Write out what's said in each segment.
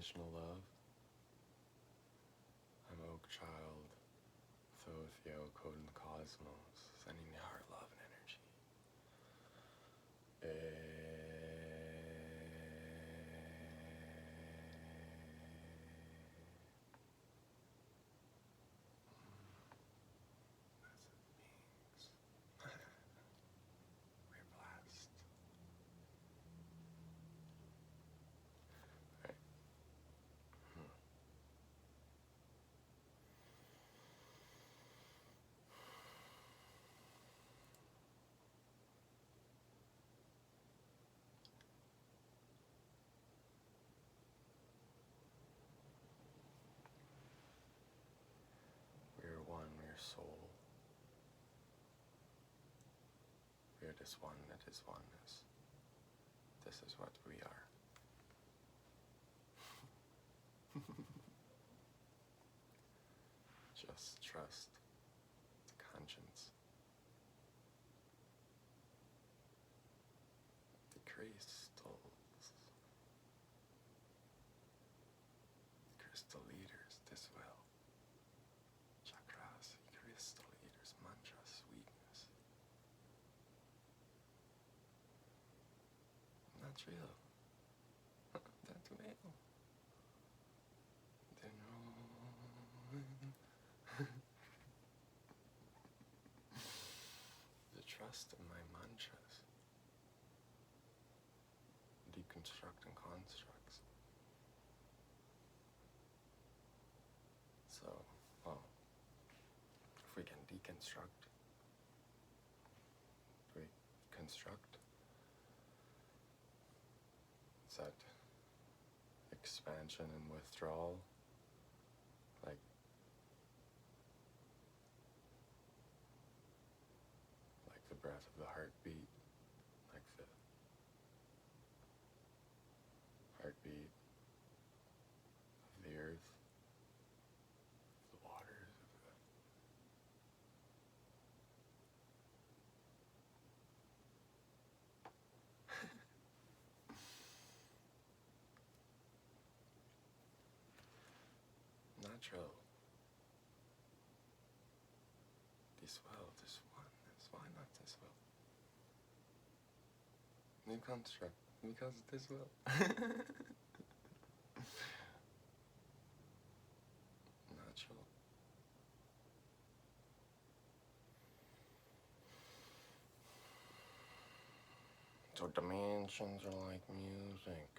unconditional love. I'm Oak Child, Thoth, code in the cosmos, sending you heart, love, and energy. We're blessed. Right. We are one, we are soul. We are this one that is oneness. This is what we are. Just trust the conscience. The crystals. Crystal leaders, this will. Chakras, crystal leaders, mantra, sweetness. That's real. That's real. Then the trust in my mantras. Deconstructing constructs. So, well, if we can deconstruct, we construct. It's that expansion and withdrawal, like the breath of the heartbeat, like the heartbeat of the earth, the waters of the natural. This well, this oneness, why not this well? New construct, because this will. Natural. So dimensions are like music.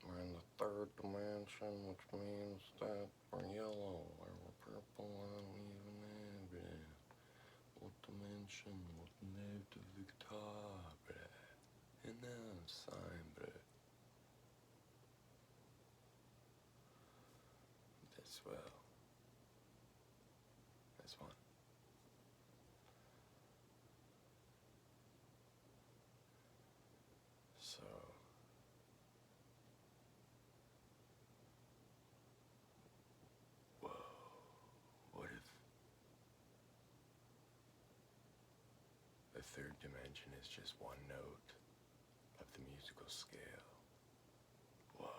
We're in the third dimension, which means that we're yellow, or we're purple, I don't even know, bruh. What dimension, what note of the guitar, bruh? And now it's time, bruh. This will. This one. So, whoa, what if the third dimension is just one note of the musical scale? Whoa.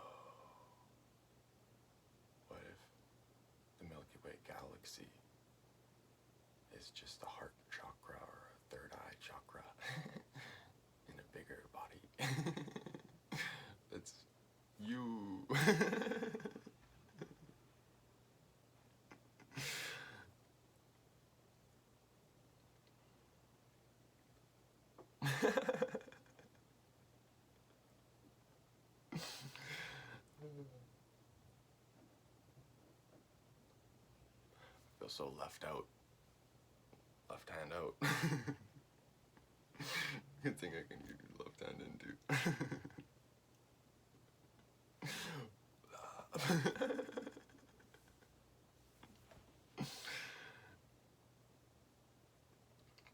What if the Milky Way galaxy is just a heart chakra or a third eye chakra in a bigger body? That's you. Feel so left out. Left hand out. Good thing I can use left hand in too.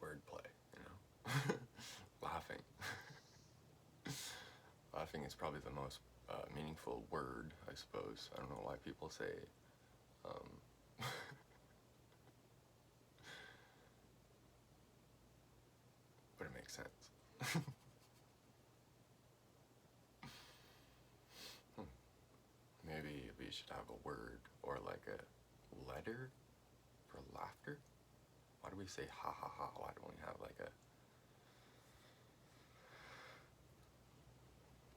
Wordplay, you know? Laughing. Laughing is probably the most meaningful word, I suppose. I don't know why people say but it makes sense. should have a word or like a letter for laughter. Why do we say ha ha ha? Why don't we have like a...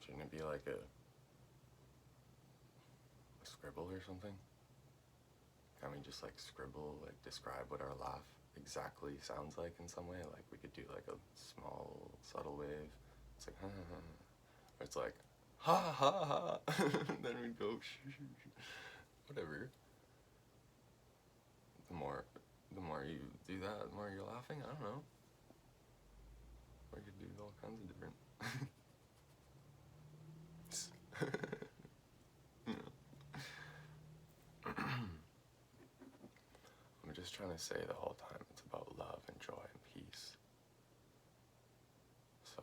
Shouldn't it be like a scribble or something? Can we just like scribble, like describe what our laugh exactly sounds like in some way? Like we could do like a small, subtle wave. It's like ha ha ha. Or it's like ha ha ha. Then we'd go whatever. The more you do that, the more you're laughing. I don't know. We could do all kinds of different. I'm just trying to say the whole time it's about love and joy and peace. So,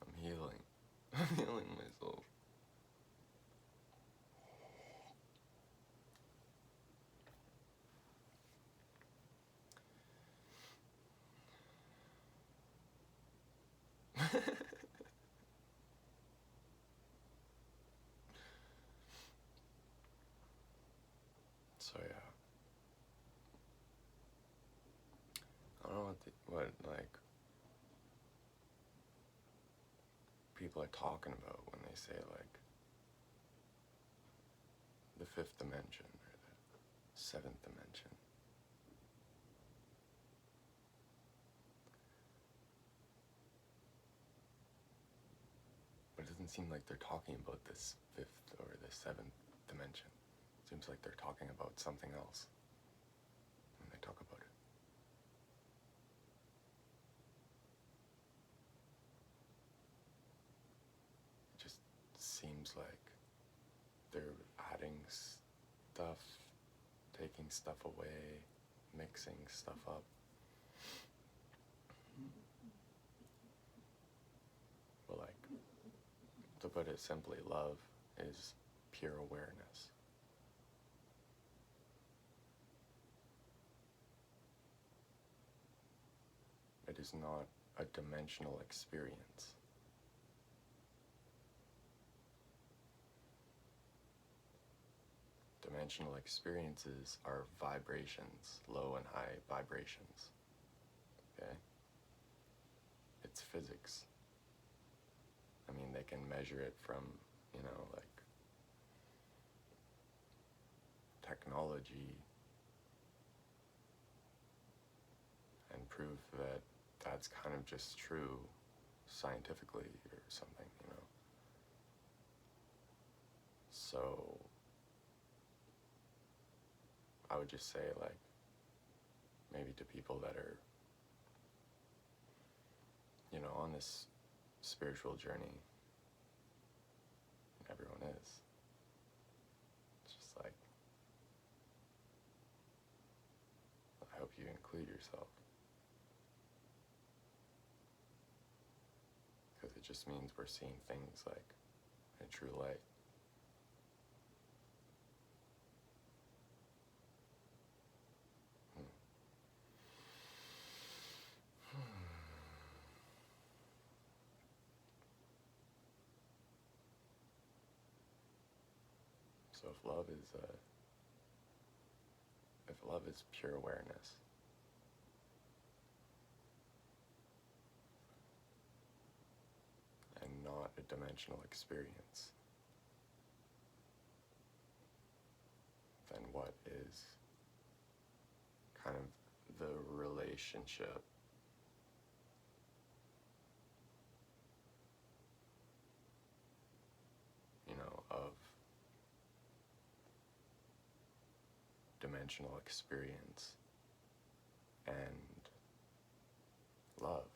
I'm healing. I'm healing myself. So yeah, I don't know what like people are talking about when they say like the fifth dimension or the seventh dimension. But it doesn't seem like they're talking about this fifth or the seventh dimension. It seems like they're talking about something else when they talk about it. It just seems like they're adding stuff, taking stuff away, mixing stuff up. But like, to put it simply, love is pure awareness. It is not a dimensional experience. Dimensional experiences are vibrations, low and high vibrations. Okay? It's physics. I mean, they can measure it from, like technology and prove that that's kind of just true scientifically or something, So I would just say, like, maybe to people that are, on this spiritual journey, everyone is. It's just like, I hope you include yourself. Because it just means we're seeing things like in true light. So if love is pure awareness, and not a dimensional experience, then what is kind of the relationship of dimensional experience and love?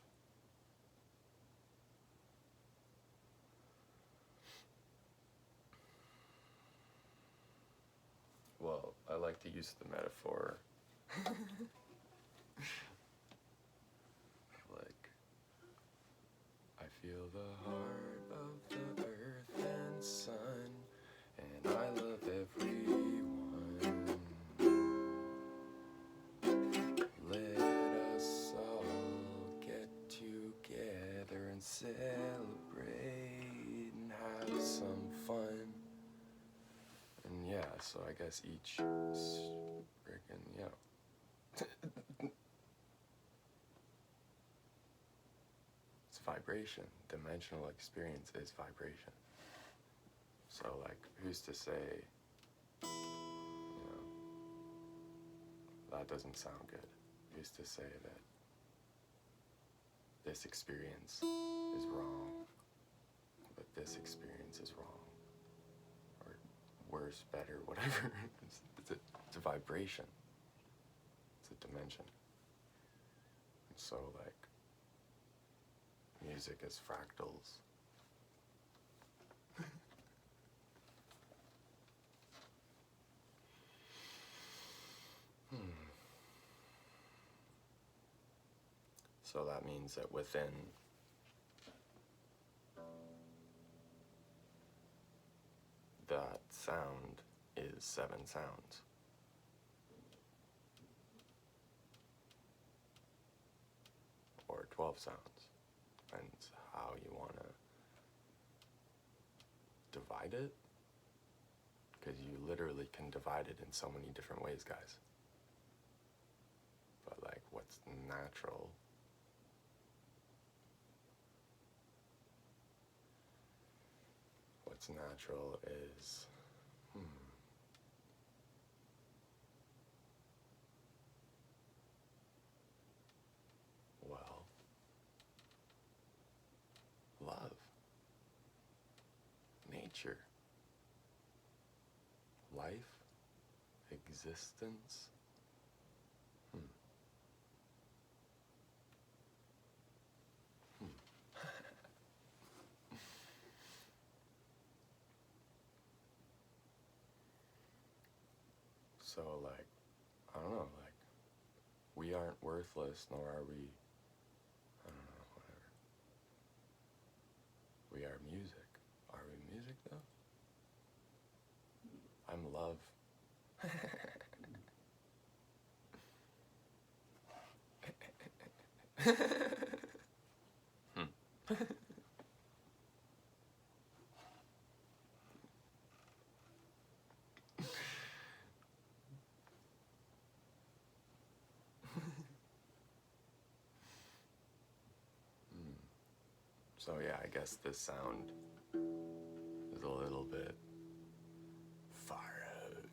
Well, I like to use the metaphor like, I feel the heart of the earth and sun, and I love everyone. celebrate and have some fun. And yeah, so I guess each freaking, it's vibration. Dimensional experience is vibration. So like, who's to say, that doesn't sound good. Who's to say that this experience is wrong, but this experience is wrong, or worse, better, whatever. It's a vibration. It's a dimension. And so like, music is fractals. So that means that within that sound is 7 sounds. Or 12 sounds. And how you want to divide it. Because you literally can divide it in so many different ways, guys. But like, what's natural? What's natural is, well, love, nature, life, existence. So like, I don't know, like, we aren't worthless, nor are we, I don't know, whatever. We are music. Are we music though? I'm love. So yeah, I guess this sound is a little bit far out.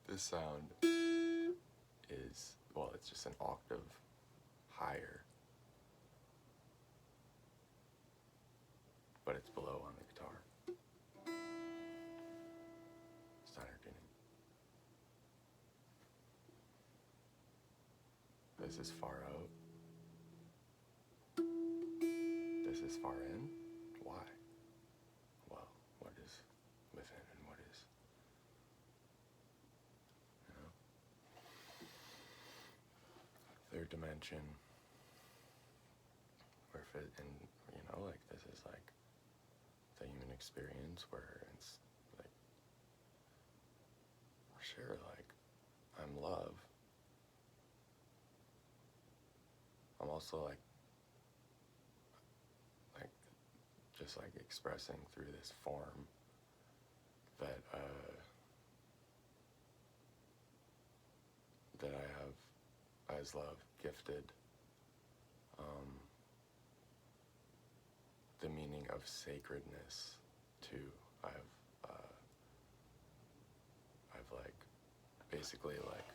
This sound is, well, it's just an octave higher, but it's below on the guitar. Standard tuning. This is far out. This is far in. Why? Well, what is within and what is, third dimension. Where like this is like the human experience where it's like, sure, like, I'm love. I'm also like just like expressing through this form that that I have as love gifted the meaning of sacredness to. I've like basically like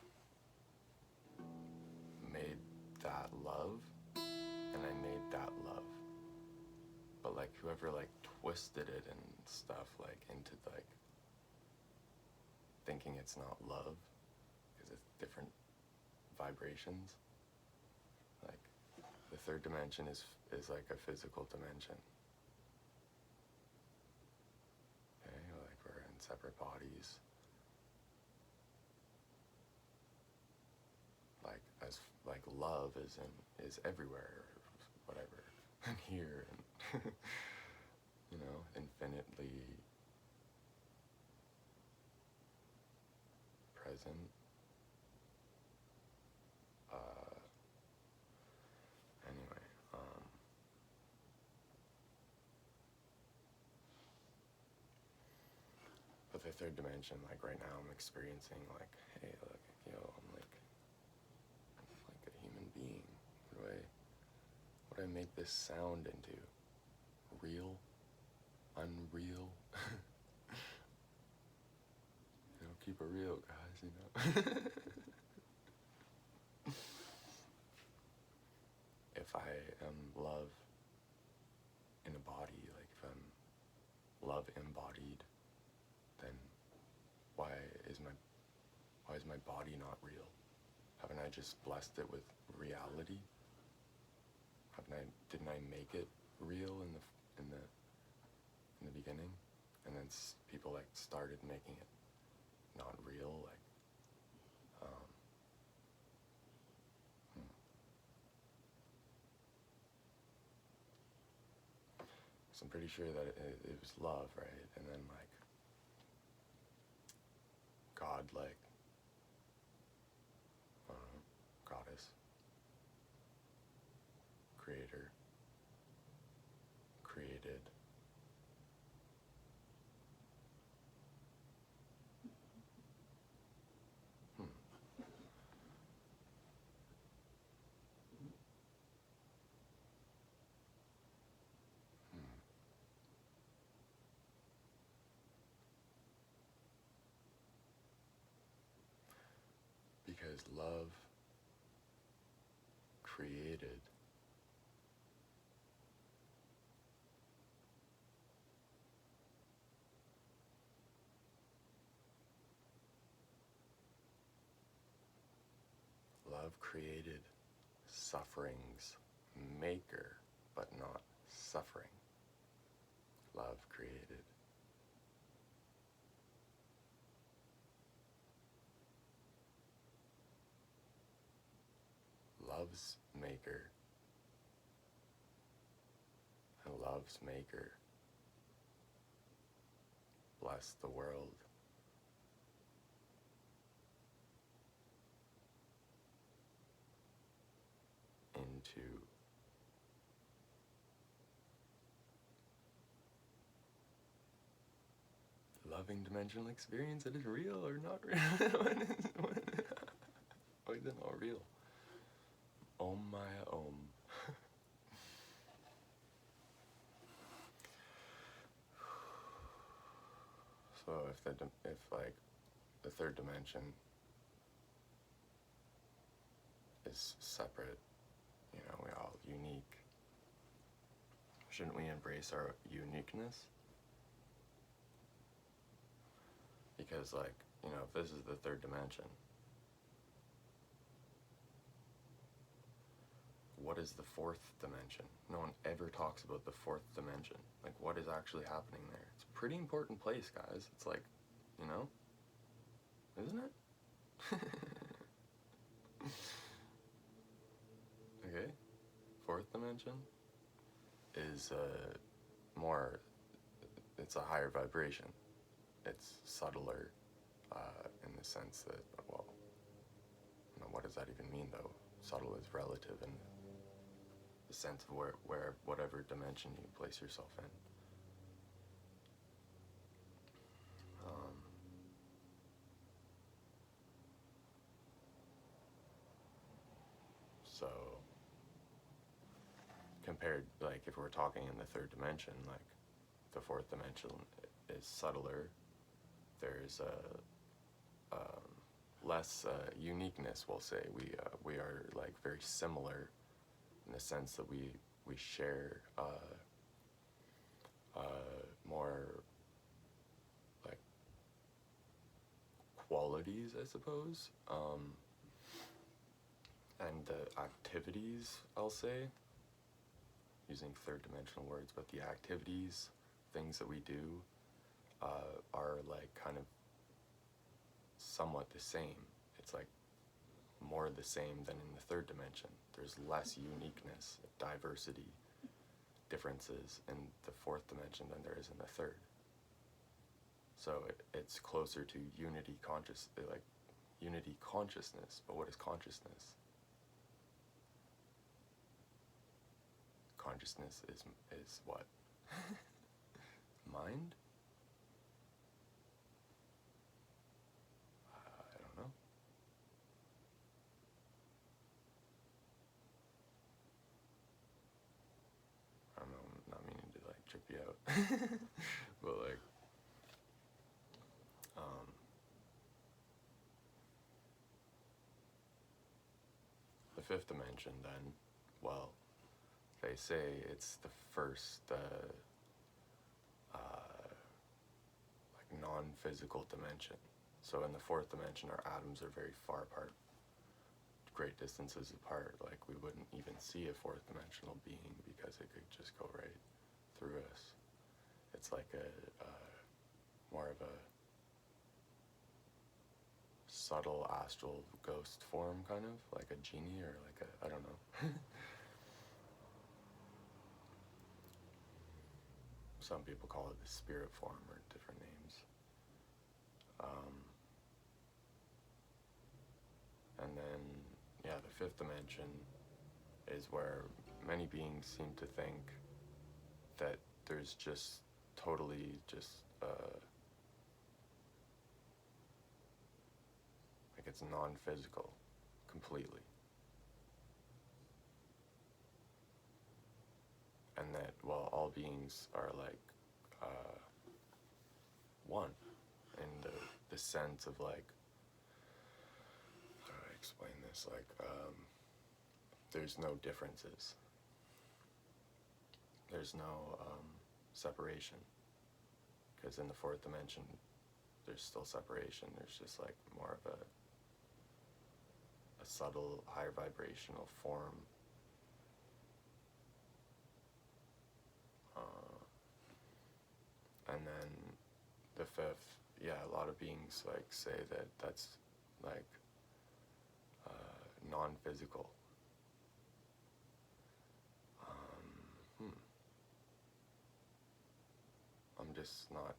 made that love, and I made that love. But like whoever like twisted it and stuff like into like thinking it's not love because it's different vibrations. Like the third dimension is like a physical dimension. Okay, like we're in separate bodies. Like love is everywhere, or whatever, and here, and infinitely present. the third dimension, like right now I'm experiencing like, hey, look, I'm like a human being. What do I make this sound into? Real? Unreal? Keep it real, guys, If I am love in a body, like if I'm love embodied, then why is my body not real? Haven't I just blessed it with reality? Didn't I make it real in the beginning? And then people like started making it not real, like so I'm pretty sure that it was love, right? And then like God, like goddess, creator, created. Because love created. Love created suffering's maker, but not suffering. Love created. Love's maker. And love's maker. Bless the world. Into loving dimensional experience that is real or not real. Why is it not real? Om Maya Om. So if like the third dimension is separate, we're all unique, shouldn't we embrace our uniqueness? Because like, if this is the third dimension, what is the fourth dimension? No one ever talks about the fourth dimension. Like, what is actually happening there? It's a pretty important place, guys. It's like, isn't it? Okay. Fourth dimension is more, it's a higher vibration. It's subtler in the sense that, well, what does that even mean though? Subtle is relative in the sense of where whatever dimension you place yourself in. So compared, like if we're talking in the third dimension, like the fourth dimension is subtler. There's less uniqueness, we'll say. We are like very similar in the sense that we share more like qualities, I suppose, and the activities, I'll say, using third dimensional words, but the activities, things that we do are like kind of somewhat the same. It's like more the same than in the third dimension. There's less uniqueness, diversity, differences in the fourth dimension than there is in the third. So it's closer to unity consciousness. But what is consciousness? Consciousness is what? Mind? But like, the fifth dimension, then, well, they say it's the first like non-physical dimension. So in the fourth dimension, our atoms are very far apart, great distances apart. Like, we wouldn't even see a fourth dimensional being because it could just go right through us. It's like a more of a subtle astral ghost form, kind of like a genie, or like a, I don't know. Some people call it the spirit form, or different names. And then, yeah, the fifth dimension is where many beings seem to think that there's just totally just like it's non-physical completely, and that, well, all beings are like one in the sense of, like, how do I explain this, like, there's no differences, there's no separation, because in the fourth dimension there's still separation. There's just like more of a subtle higher vibrational form, and then the fifth, yeah, a lot of beings like say that that's like non-physical. I'm just not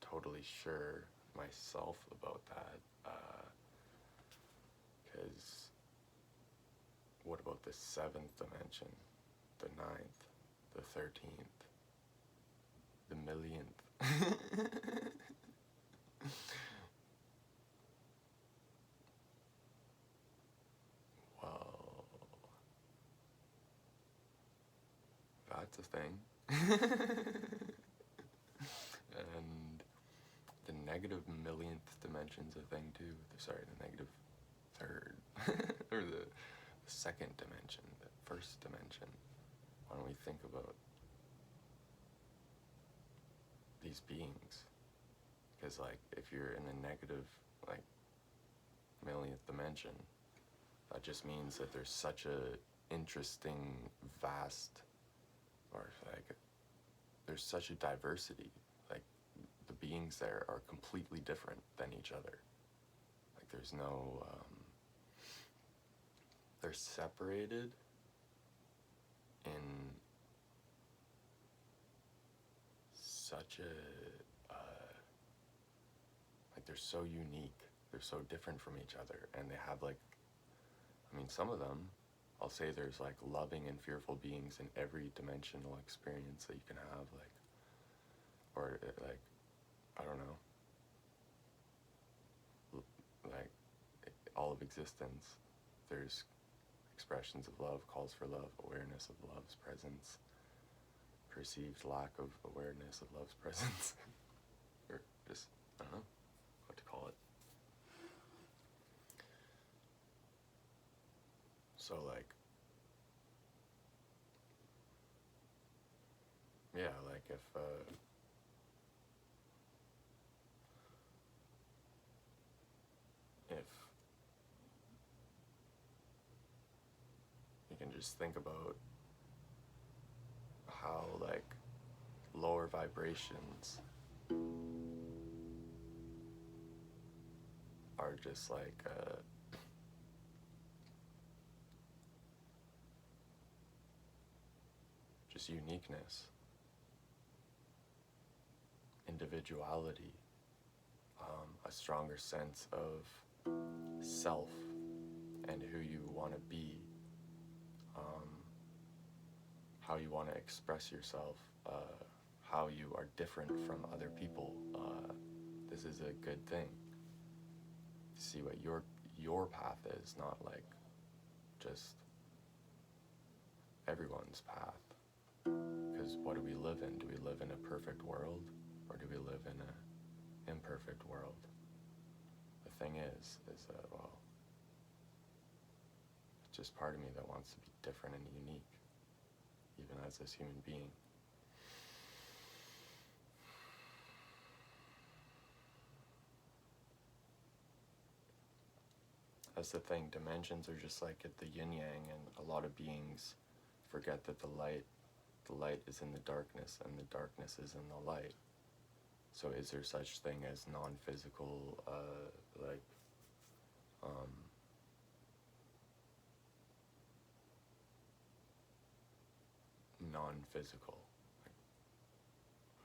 totally sure myself about that, because what about the seventh dimension, the ninth, the 13th, the millionth? Well, that's a thing. And the negative millionth dimension's a thing too. Sorry, the negative third. Or the second dimension, the first dimension. When we think about these beings, because like if you're in the negative like millionth dimension, that just means that there's such a interesting, vast, or like there's such a diversity. Like, the beings there are completely different than each other. Like, there's no they're separated in such a like, they're so unique, they're so different from each other, and they have, like, I mean, some of them, I'll say there's like loving and fearful beings in every dimensional experience that you can have, like, or like, I don't know, like, all of existence, there's expressions of love, calls for love, awareness of love's presence, perceived lack of awareness of love's presence, or just, I don't know what to call it. So, like, yeah, like, if you can just think about how, like, lower vibrations are just like just uniqueness, individuality, a stronger sense of self and who you want to be, how you want to express yourself, how you are different from other people. This is a good thing. See what your path is, not like just everyone's path. Because what do we live in? Do we live in a perfect world, or do we live in an imperfect world? The thing is that, well, it's just part of me that wants to be different and unique, even as this human being. That's the thing, dimensions are just like the yin-yang, and a lot of beings forget that the light is in the darkness, and the darkness is in the light. So is there such thing as non-physical, non-physical?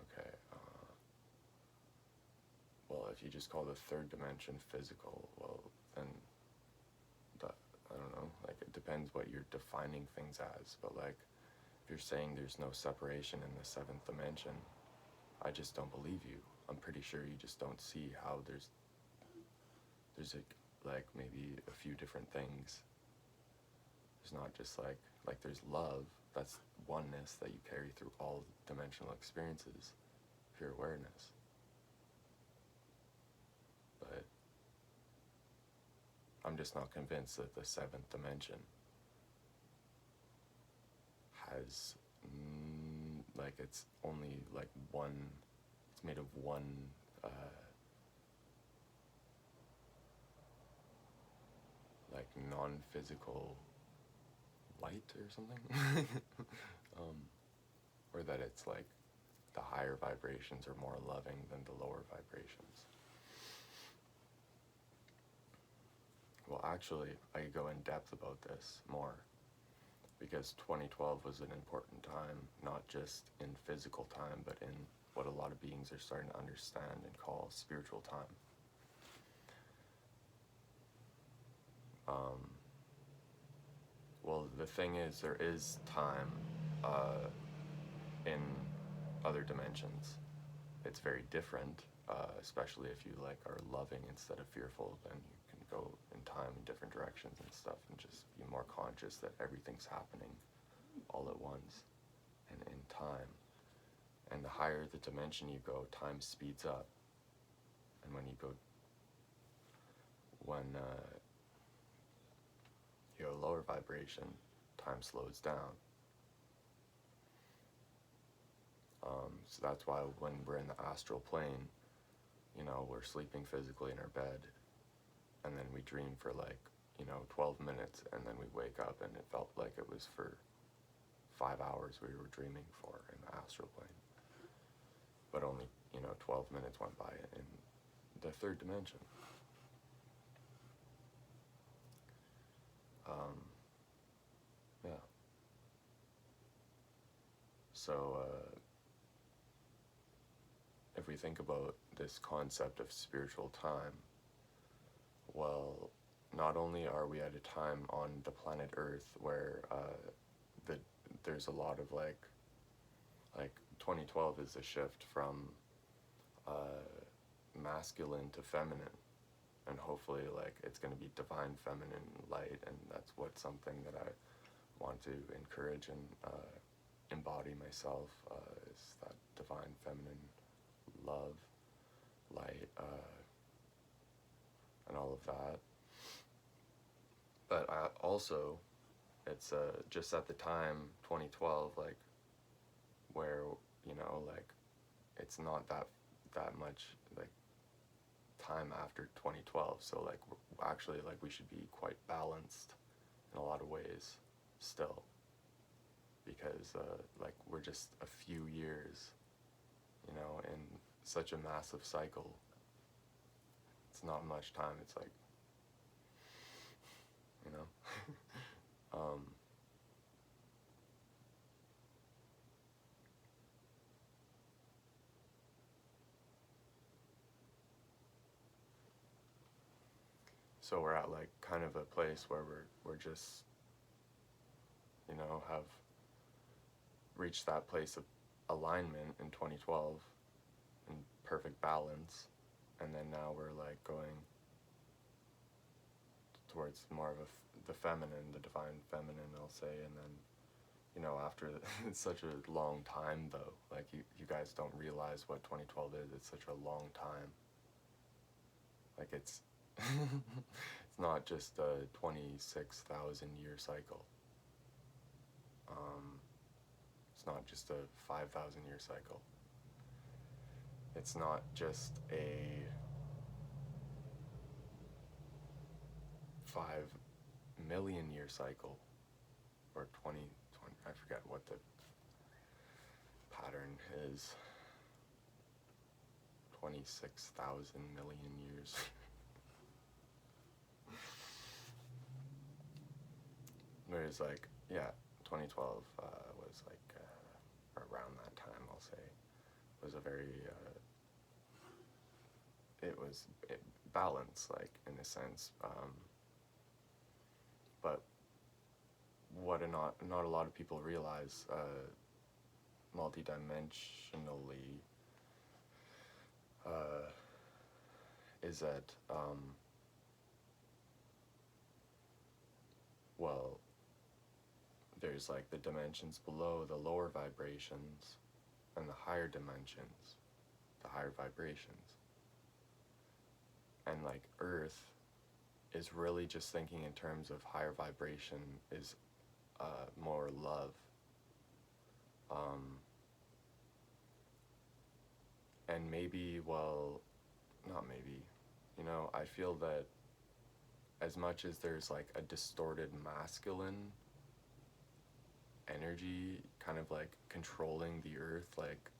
Okay, well, if you just call the third dimension physical, well, then, I don't know, like, it depends what you're defining things as, but, like, if you're saying there's no separation in the seventh dimension, I just don't believe you. I'm pretty sure you just don't see how there's like maybe a few different things. There's not just like there's love, that's oneness that you carry through all dimensional experiences, pure awareness. But I'm just not convinced that the seventh dimension has, like, it's only like one, it's made of one, like non-physical light or something. Or that it's like the higher vibrations are more loving than the lower vibrations. Well, actually, I could go in depth about this more, because 2012 was an important time, not just in physical time, but in what a lot of beings are starting to understand and call spiritual time. Well, the thing is, there is time in other dimensions. It's very different, especially if you like are loving instead of fearful. Then you can go in time in different directions and stuff, and just be more conscious that everything's happening all at once and in time. And the higher the dimension you go, time speeds up. And when you have a lower vibration, time slows down. So that's why when we're in the astral plane, you know, we're sleeping physically in our bed, and then we dream for 12 minutes, and then we wake up and it felt like it was for 5 hours we were dreaming for in the astral plane. But only, 12 minutes went by in the third dimension. Yeah. So, if we think about this concept of spiritual time, well, not only are we at a time on the planet Earth where there's a lot of like 2012 is a shift from masculine to feminine, and hopefully it's going to be divine feminine light, and that's something that I want to encourage and embody myself, is that divine feminine love, light, and all of that. But also, it's just at the time, 2012, where, it's not that much, time after 2012, so, we're actually, we should be quite balanced in a lot of ways, still, because, we're just a few years, in such a massive cycle. It's not much time, it's so we're at kind of a place where we're just, have reached that place of alignment in 2012 in perfect balance, and then now we're going towards more of the feminine, the divine feminine, I'll say, and then you know, after it's such a long time though. Like you guys don't realize what 2012 is. It's such a long time. Like it's it's not just a 26,000 year cycle. It's not just a 5,000 year cycle. It's not just a 5 million year cycle or 20, I forget what the pattern is. 26,000 million years. Whereas like, yeah, 2012 was like around that time, I'll say, was a very, it was balanced, like, in a sense, but what not a lot of people realize, multidimensionally, is that, well, there's like the dimensions below, the lower vibrations, and the higher dimensions, the higher vibrations. And like Earth is really just thinking in terms of higher vibration is more love. And maybe, well, not maybe, you know, I feel that as much as there's like a distorted masculine energy kind of like controlling the earth like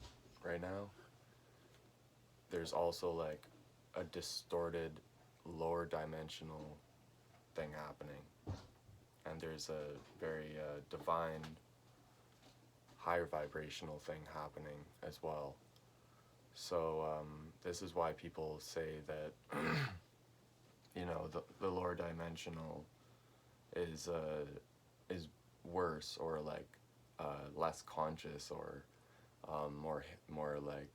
right now, there's also like a distorted lower dimensional thing happening, and there's a very divine higher vibrational thing happening as well. So this is why people say that you know, the lower dimensional is worse, or like less conscious, or more like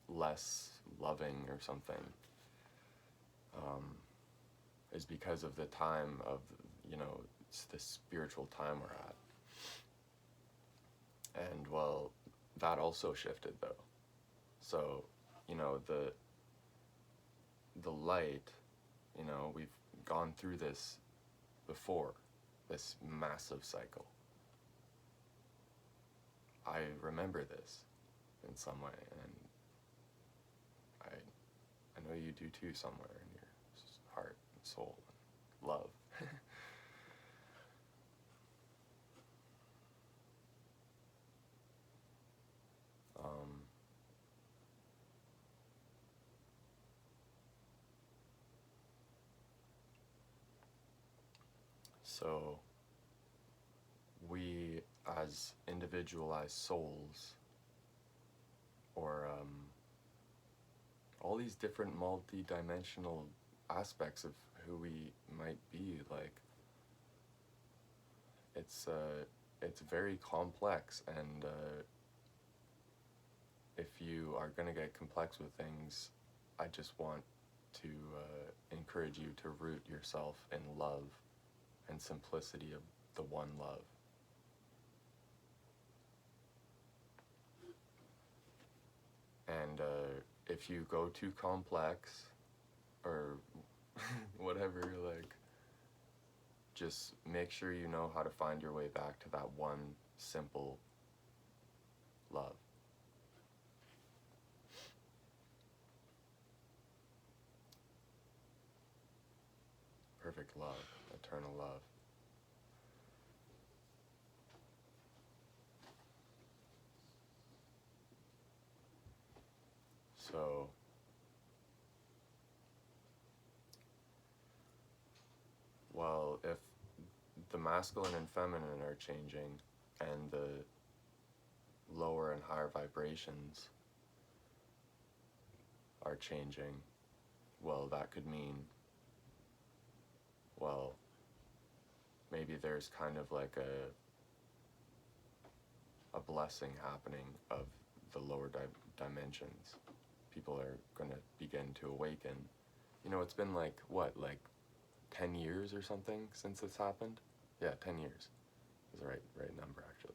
less loving or something, is because of the time of, you know, it's the spiritual time we're at. And well, that also shifted though. So, you know, the light, you know, we've gone through this before, this massive cycle. I remember this in some way, and I know you do too, somewhere in your heart and soul and love. So we, as individualized souls, or all these different multi-dimensional aspects of who we might be, like, it's very complex, and if you are gonna get complex with things, I just want to encourage you to root yourself in love and simplicity of the one love. And if you go too complex, or whatever, like, just make sure you know how to find your way back to that one simple love. Perfect love, eternal love. So, well, if the masculine and feminine are changing, and the lower and higher vibrations are changing, well, that could mean, well, maybe there's kind of like a blessing happening of the lower dimensions. People are going to begin to awaken. You know, it's been like, what, like 10 years or something since this happened? Yeah, 10 years is the right number, actually.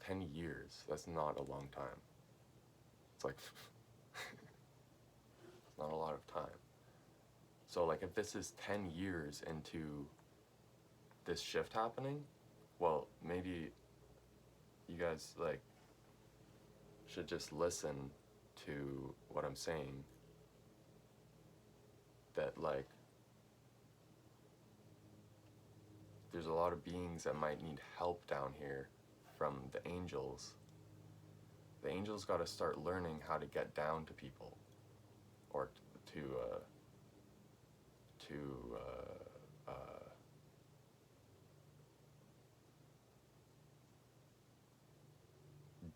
10 years, that's not a long time. It's like, it's not a lot of time. So, like, if this is 10 years into this shift happening, well, maybe you guys, like, should just listen to what I'm saying. That, like, there's a lot of beings that might need help down here from the angels. The angels got to start learning how to get down to people, or to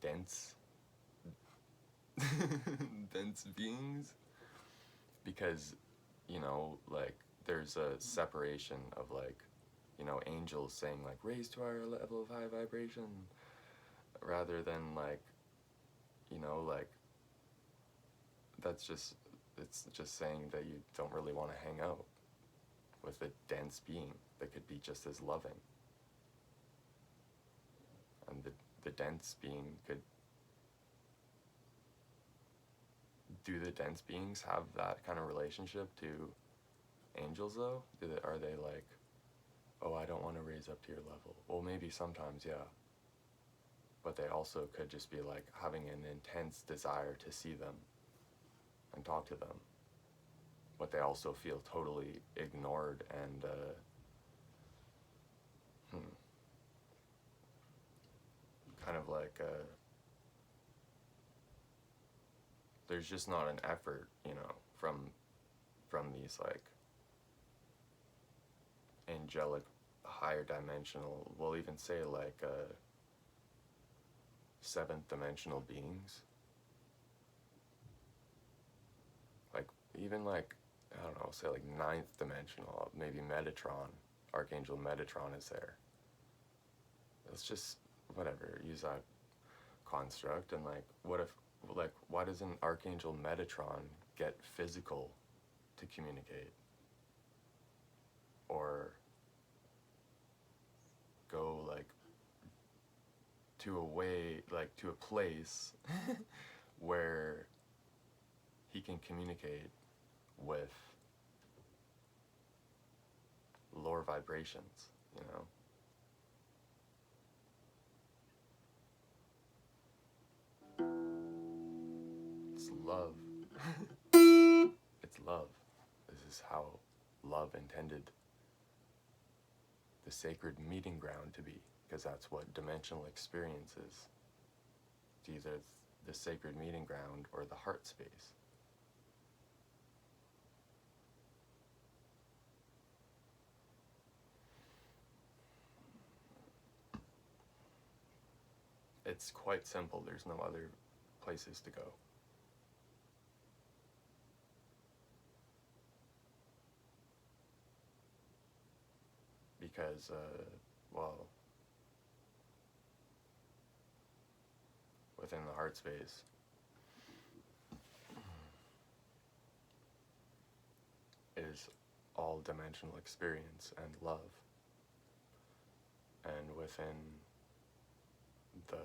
dense dense beings, because, you know, like, there's a separation of, like, you know, angels saying, like, raise to our level of high vibration, rather than, like, you know, like, it's just saying that you don't really want to hang out with a dense being that could be just as loving. And the dense being could... Do the dense beings have that kind of relationship to angels, though? Are they like, oh, I don't want to raise up to your level? Well, maybe sometimes, yeah. But they also could just be like having an intense desire to see them and talk to them. But they also feel totally ignored and kind of like there's just not an effort, you know, from these, like, angelic, higher dimensional, we'll even say, like, seventh dimensional beings. Like, even, like, I don't know, say, like, ninth dimensional, maybe Metatron, Archangel Metatron is there. Let's just, whatever, use that construct. And, like, what if, like, why doesn't Archangel Metatron get physical to communicate? Or go, like, to a place where he can communicate with lower vibrations, you know? It's love. It's love. This is how love intended the sacred meeting ground to be, because that's what dimensional experience is. It's either the sacred meeting ground or the heart space. It's quite simple. There's no other places to go. Because, well, within the heart space, is all dimensional experience and love. And within the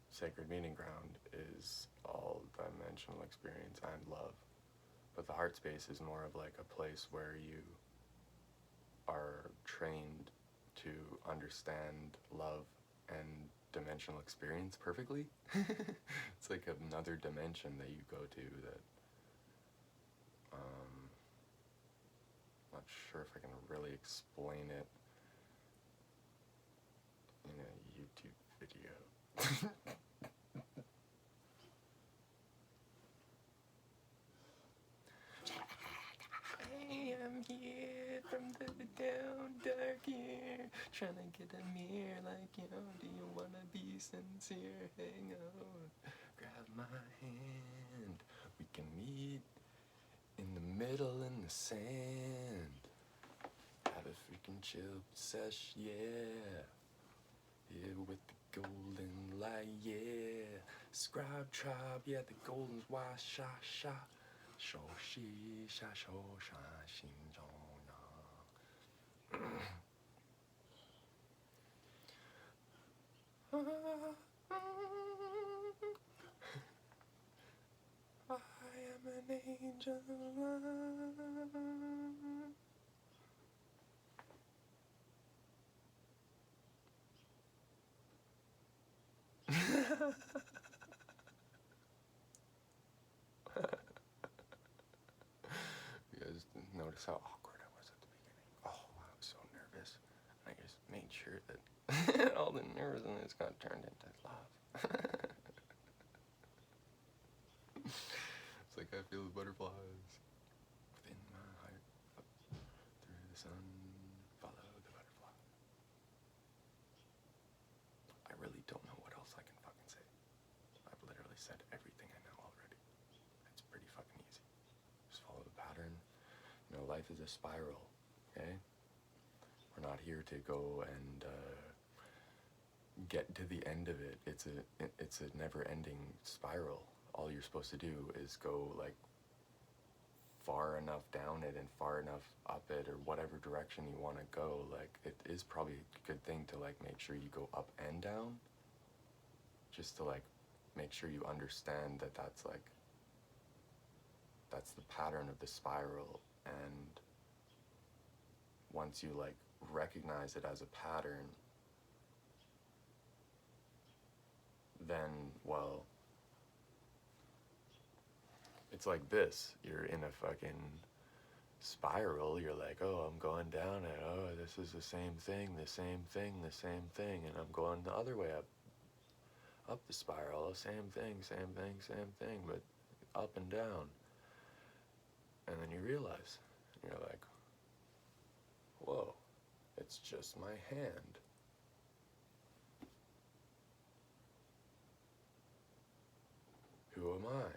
sacred meeting ground is all dimensional experience and love. But the heart space is more of like a place where you are trained to understand love and dimensional experience perfectly. It's like another dimension that you go to that not sure if I can really explain it in a YouTube video. I am here from the down dark here, trying to get a mirror like, you know, do you want to be sincere? Hang on, grab my hand, we can meet in the middle in the sand, have a freaking chill sesh, yeah, here with the golden light, yeah, scribe tribe, yeah, the golden's why sha sha. 手西下手上心中呀 am an angel. You guys notice how awkward I was at the beginning? Oh, I was so nervous. I just made sure that all the nervousness got turned into love. It's like I feel the butterflies within my heart. Up through the sun, follow the butterfly. I really don't know what else I can fucking say. I've literally said everything I know already. It's pretty fucking easy. Just follow the pattern. You know, life is a spiral, okay? We're not here to go and get to the end of it. It's a never-ending spiral. All you're supposed to do is go like far enough down it and far enough up it, or whatever direction you want to go. Like, it is probably a good thing to like make sure you go up and down, just to like make sure you understand that that's the pattern of the spiral. And once you like recognize it as a pattern, then, well, it's like this. You're in a fucking spiral. You're like, oh, I'm going down it. Oh, this is the same thing, the same thing, the same thing. And I'm going the other way up the spiral. Same thing, same thing, same thing, but up and down. And then you realize, you're like, whoa, it's just my hand. Who am I?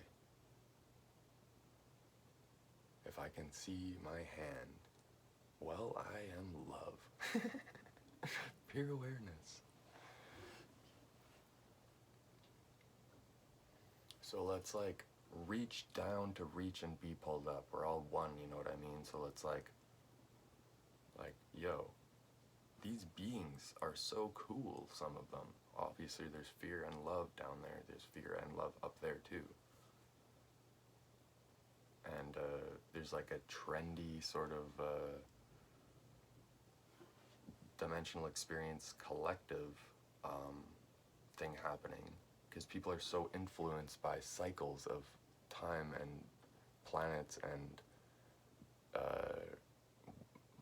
If I can see my hand, well, I am love. Pure awareness. So let's like reach down to reach and be pulled up. We're all one, you know what I mean? So let's like, yo, these beings are so cool, some of them. Obviously there's fear and love down there. There's fear and love up there too. And there's like a trendy sort of dimensional experience collective thing happening, because people are so influenced by cycles of time and planets and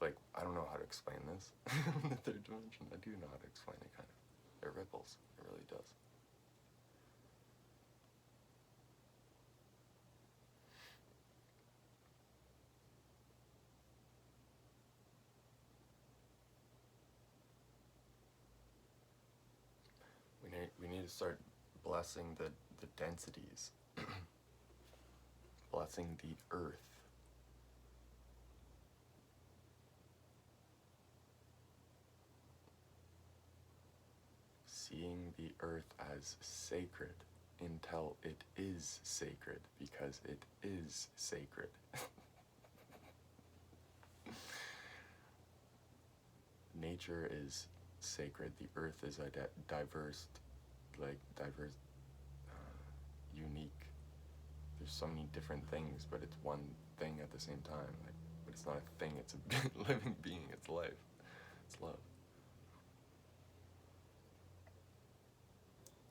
like, I don't know how to explain this. The third dimension, I do know how to explain it, kind of. It ripples, it really does. We need to start blessing the densities. Blessing the earth. Seeing the earth as sacred until it is sacred, because it is sacred. Nature is sacred. The earth is a diverse, unique. There's so many different things, but it's one thing at the same time. Like, but it's not a thing. It's a living being. It's life. It's love.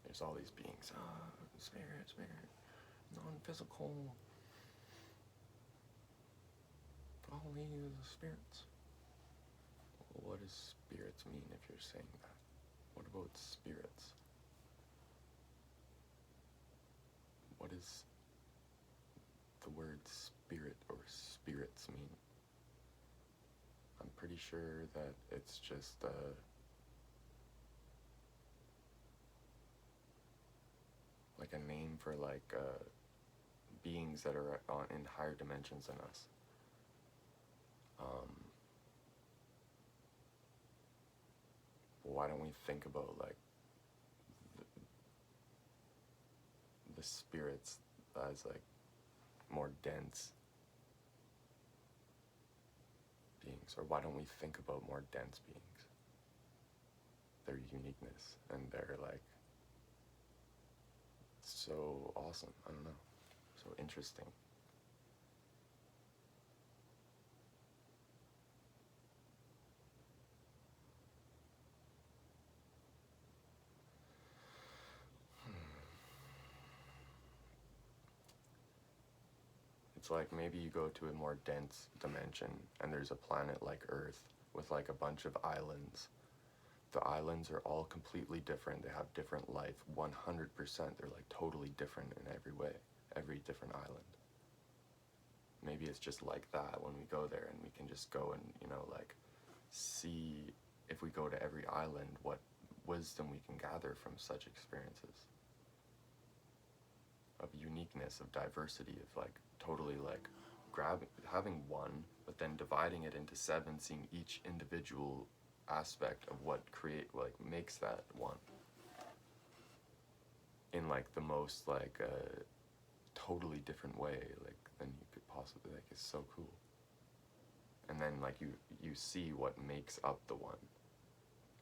There's all these beings. Spirit, non-physical. All these spirits. Well, what does spirits mean if you're saying that? What about spirits? What does the word spirit or spirits mean? I'm pretty sure that it's just like a name for like beings that are in higher dimensions than us. Why don't we think about like the spirits as like more dense beings? Or why don't we think about more dense beings? their uniqueness and their like so awesome. I don't know, so interesting. It's like maybe you go to a more dense dimension and there's a planet like Earth with like a bunch of islands. The islands are all completely different. They have different life, 100%. They're like totally different in every way, every different island. Maybe it's just like that when we go there, and we can just go and, you know, like see, if we go to every island, what wisdom we can gather from such experiences of uniqueness, of diversity, of like totally like having one, but then dividing it into 7, seeing each individual aspect of what makes that one in like the most like totally different way like than you could possibly, like, it's so cool. And then like you see what makes up the one,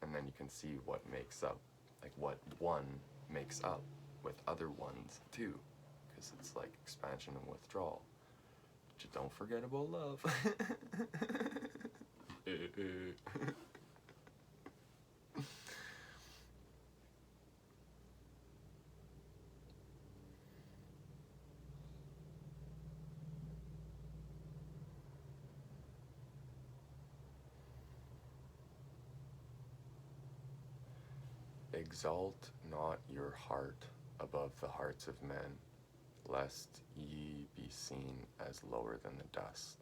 and then you can see what makes up, like what one makes up with other ones too, because it's like expansion and withdrawal. Just don't forget about love. Exalt not your heart above the hearts of men, lest ye be seen as lower than the dust.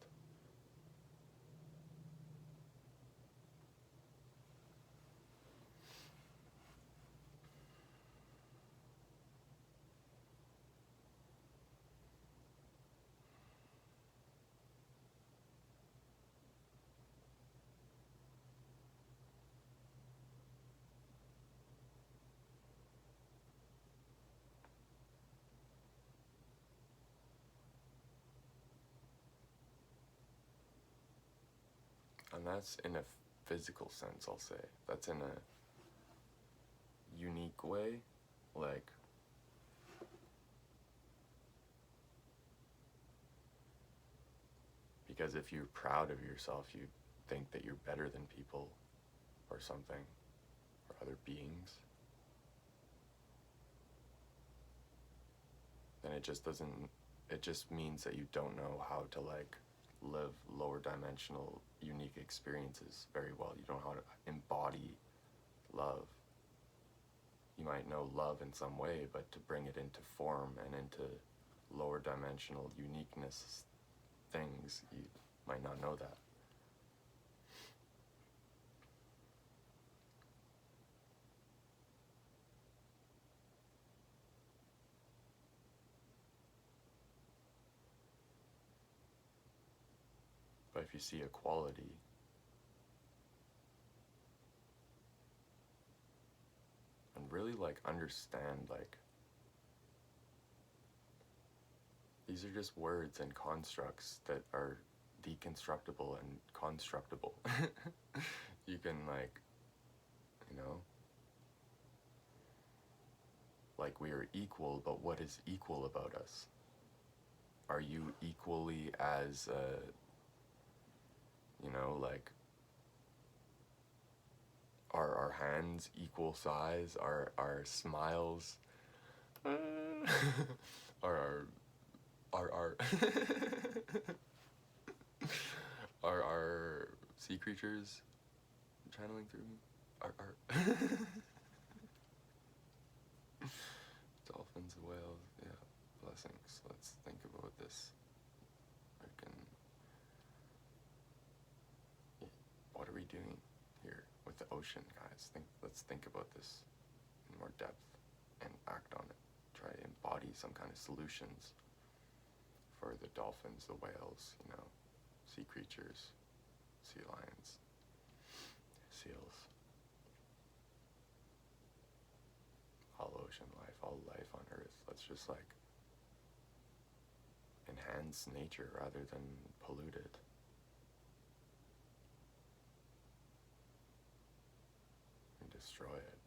And that's in a physical sense, I'll say. That's in a unique way, like, because if you're proud of yourself, you think that you're better than people or something, or other beings, then it just means that you don't know how to like live lower dimensional unique experiences very well. You don't know how to embody love. You might know love in some way, but to bring it into form and into lower dimensional uniqueness things, you might not know that. But if you see a quality, and really like understand, like, these are just words and constructs that are deconstructible and constructible. You can, like, you know, like, we are equal, but what is equal about us? Are you equally as, you know, like, are our hands equal size? Are our smiles, are our are our sea creatures channeling through me? Are dolphins, whales, yeah, blessings. Let's think about this. What are we doing here with the ocean, guys? Let's think about this in more depth and act on it. Try to embody some kind of solutions for the dolphins, the whales, you know, sea creatures, sea lions, seals, all ocean life, all life on Earth. Let's just like enhance nature rather than pollute it. And destroy it.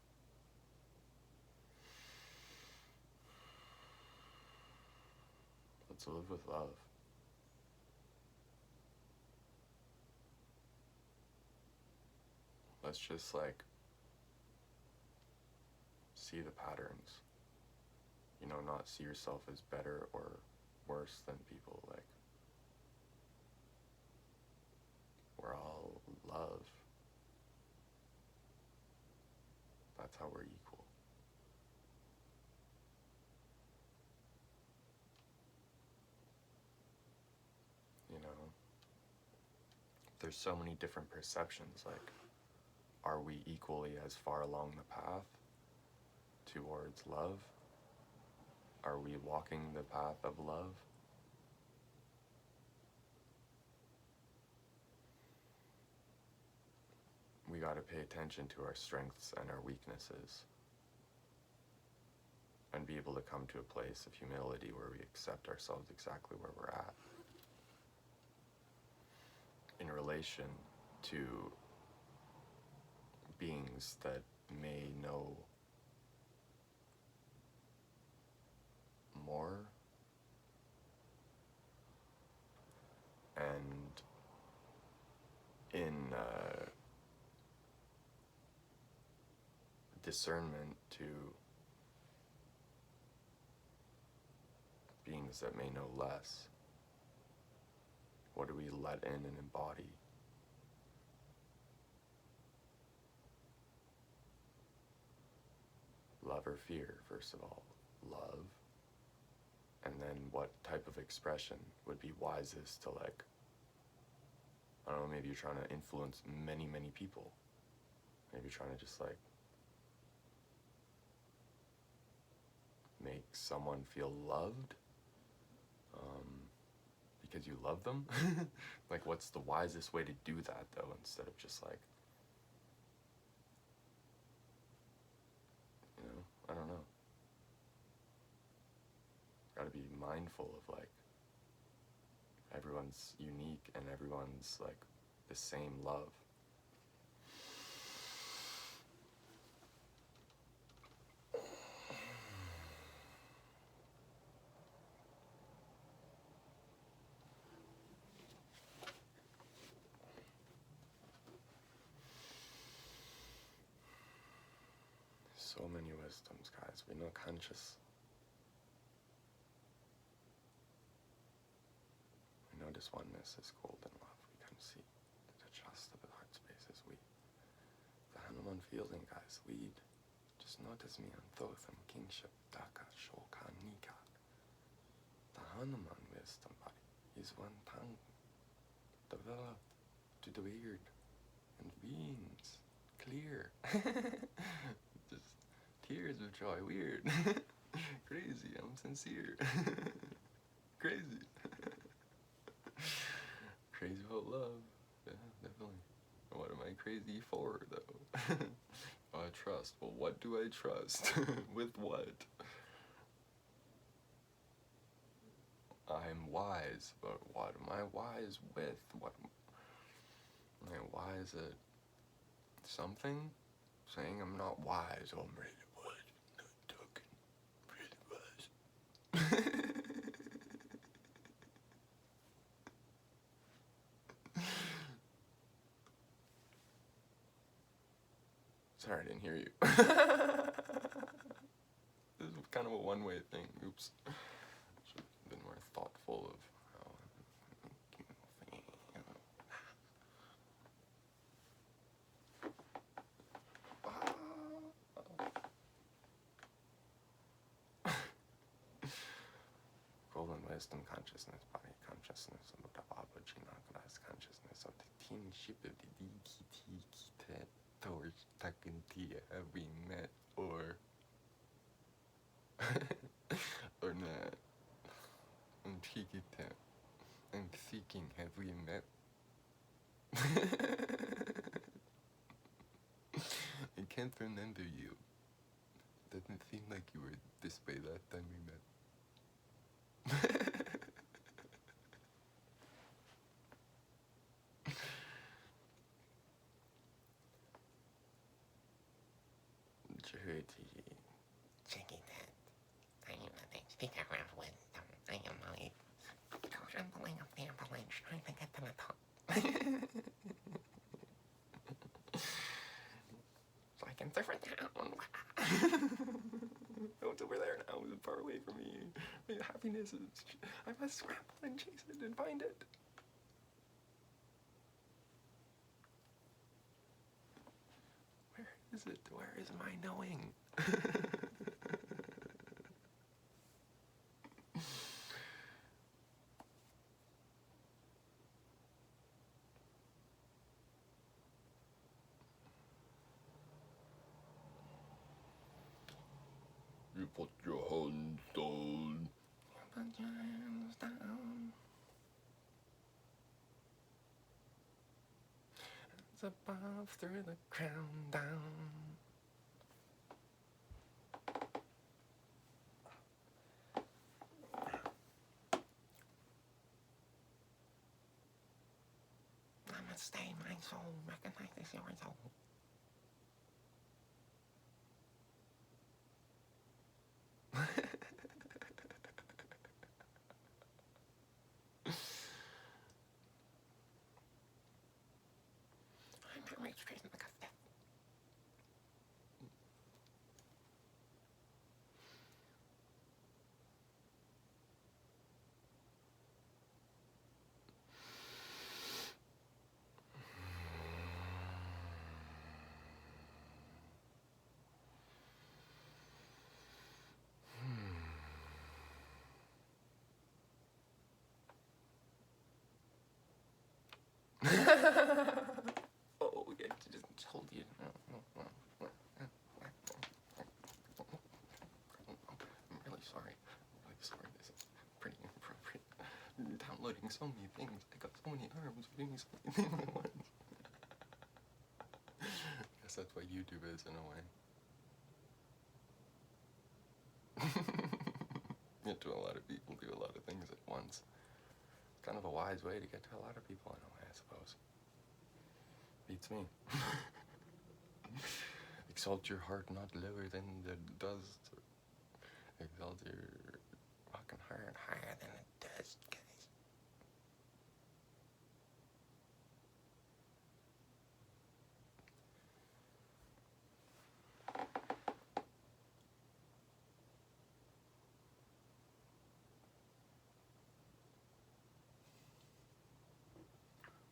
Let's live with love. Let's just like see the patterns. You know, not see yourself as better or worse than people. Like, we're all love. That's how we're equal. You know, there's so many different perceptions. Like, are we equally as far along the path towards love? Are we walking the path of love? We got to pay attention to our strengths and our weaknesses and be able to come to a place of humility where we accept ourselves exactly where we're at in relation to beings that may know more and in discernment to beings that may know less. What do we let in and embody? Love or fear, first of all. Love. And then what type of expression would be wisest to, like, I don't know, maybe you're trying to influence many, many people. Maybe you're trying to just, like, make someone feel loved because you love them. Like, what's the wisest way to do that, though, instead of just, like, you know, I don't know. Gotta be mindful of, like, everyone's unique and everyone's, like, the same love. So many wisdoms, guys. We know conscious. We know this oneness is golden love. We can see the trust of the heart spaces. We, the Hanuman feeling, guys. Lead. Just notice me on Thoth and kingship. Daka, Shoka, Nika. The Hanuman wisdom body is one tongue. Developed to the weird and beings. Clear. Just tears of joy. Weird. Crazy. I'm sincere. Crazy. Crazy about love. Yeah, definitely. What am I crazy for, though? Trust. Well, what do I trust? With what? I'm wise, but what am I wise with? What am I wise at? Something? Saying I'm not wise. Oh, I'm really wise. Not talking. Really wise. Sorry, I didn't hear you. This is kind of a one-way thing. Oops. Should have been more thoughtful of how golden wisdom, consciousness, body consciousness, of the Baba Jinagras consciousness of the kingship of the DKT Kitet Torch Takantia. Have we met or or not? I'm seeking. I'm seeking. Have we met? I can't remember you. Doesn't seem like you were this way last time we met. pretty. Checking that. I am the speaker of wisdom. I am a trembling of the avalanche trying to get to the top. So I can surf it down. Oh, it's over there now. It's far away from me. My happiness is... I must scramble and chase it and find it. Where is it? Where is my knowing? You put your hands down. Put your hands down. Hands above through the crown down. Namaste, my soul. Recognize this your soul. I'm not restraining because of that. Oh, yeah, just hold you. I'm really sorry. This is pretty inappropriate. I'm downloading so many things. I got so many arms doing so many things at once. I guess that's what YouTube is in a way. To a lot of people do a lot of things at once. Kind of a wise way to get to a lot of people in a way, I suppose. Beats me. Exalt your heart not lower than the dust. Exalt your fucking heart higher than it does, guys.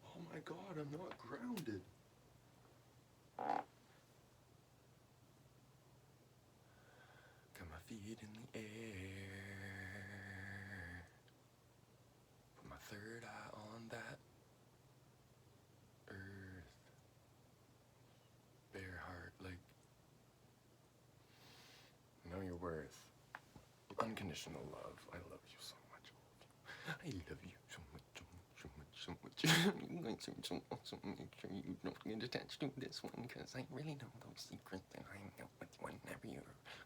Oh my god, I'm not grounded. Got my feet in the air. Put my third eye on that earth. Bare heart, like, know your worth. Unconditional love. I love you so much. I love you so much, so much, so much, so much. I'm going to also make sure you don't get attached to this one, because I really know those secrets, and I know whenever you're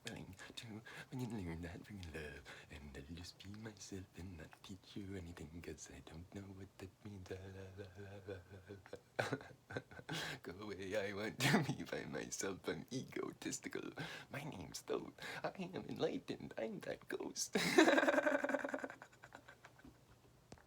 willing to, when you learn that from love, and I'll just be myself and not teach you anything, because I don't know what that means. Go away, I want to be by myself, I'm egotistical. My name's Thoth, I am enlightened, I'm that ghost.